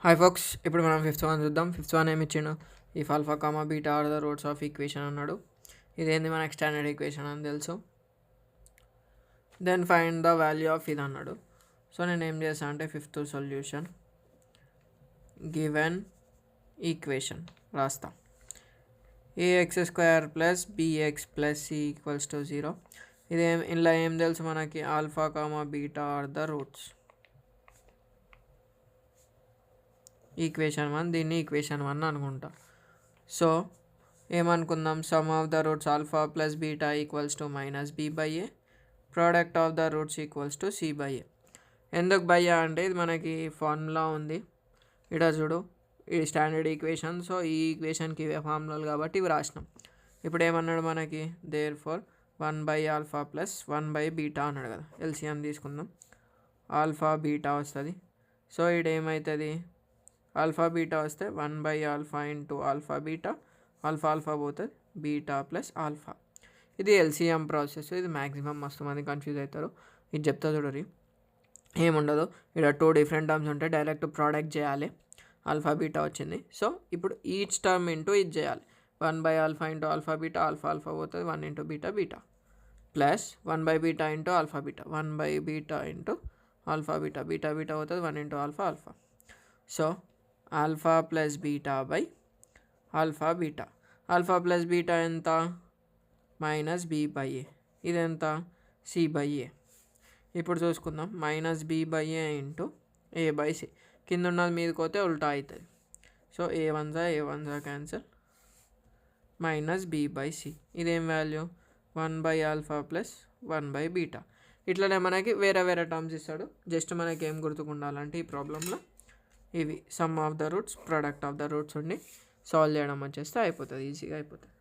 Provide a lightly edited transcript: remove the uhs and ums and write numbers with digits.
Hi folks, ఇప్పుడు మనం fifth one చూద్దాం. ఫిఫ్త్ వన్ ఏమి ఇచ్చిండు? If alpha comma beta are the roots of equation అన్నాడు. ఇదేంది మనకి స్టాండర్డ్ ఈక్వేషన్ అని తెలుసు. Then find the value of ఇది అన్నాడు. సో నేను ఏం చేస్తాను అంటే ఫిఫ్త్ సొల్యూషన్ గివెన్ ఈక్వేషన్ రాస్తా. A x square plus b x plus c equals to 0. ఇలా ఏం తెలుసు మనకి? Alpha comma beta are the roots. Equation 1, దీన్ని ఈక్వేషన్ 1 అనుకుంటా. So ఏమనుకుందాం? Sum of the roots alpha plus beta equals to minus b by a, product of the roots equals to c by a. ఎందుకు బయ్యా అంటే ఇది మనకి formula ఉంది ఇక్కడ చూడు, ఇది స్టాండర్డ్ ఈక్వేషన్. సో ఈ ఈక్వేషన్కి ఇవే ఫార్ములాలు కాబట్టి ఇవి రాసినాం. ఇప్పుడు ఏమన్నాడు మనకి? Therefore 1 by alpha plus 1 by beta అన్నాడు కదా. ఎల్సిఎం తీసుకుందాం. ఆల్ఫా బీటా వస్తుంది. సో ఇది ఏమవుతుంది? ఆల్ఫా బీటా వస్తే 1 by alpha into alpha beta, alpha alpha పోతుంది, బీటా ప్లస్ ఆల్ఫా. ఇది ఎల్సిఎం ప్రాసెస్. ఇది మ్యాక్సిమం మస్తు మంది కన్ఫ్యూజ్ అవుతారు. ఇది చెప్తా చూడరి, ఏముండదు. ఇక్కడ 2 డిఫరెంట్ టర్మ్స్ ఉంటాయి, డైరెక్ట్ ప్రోడక్ట్ చేయాలి. ఆల్ఫా బీటా వచ్చింది. సో ఇప్పుడు ఈచ్ టర్మ్ ఇంటూ ఇది చేయాలి. 1 by alpha into alpha beta, alpha alpha పోతుంది, 1 into beta beta, plus 1 by beta into alpha beta, 1 by beta into alpha beta, beta beta పోతుంది, 1 into alpha alpha. So alpha plus beta by alpha beta. Alpha plus beta ఎంత? Minus b by ఏ. ఇదెంత? C by a. ఇప్పుడు చూసుకుందాం. Minus b by a into a by c. కింద ఉన్నది మీదకి పోతే ఉల్టా అవుతుంది. సో ఏ వన్ జా cancel, minus b by c. ఇదేం value? 1 by alpha plus 1 by beta. ఇట్లనే మనకి వేరే వేరే టర్మ్స్ ఇస్తాడు. జస్ట్ మనకి ఏం గుర్తుకుండాలంటే ఈ ప్రాబ్లంలో ఇవి some of the roots, product of the roots ఉండి సాల్వ్ చేయడం వచ్చేస్తే అయిపోతుంది, ఈజీగా అయిపోతుంది.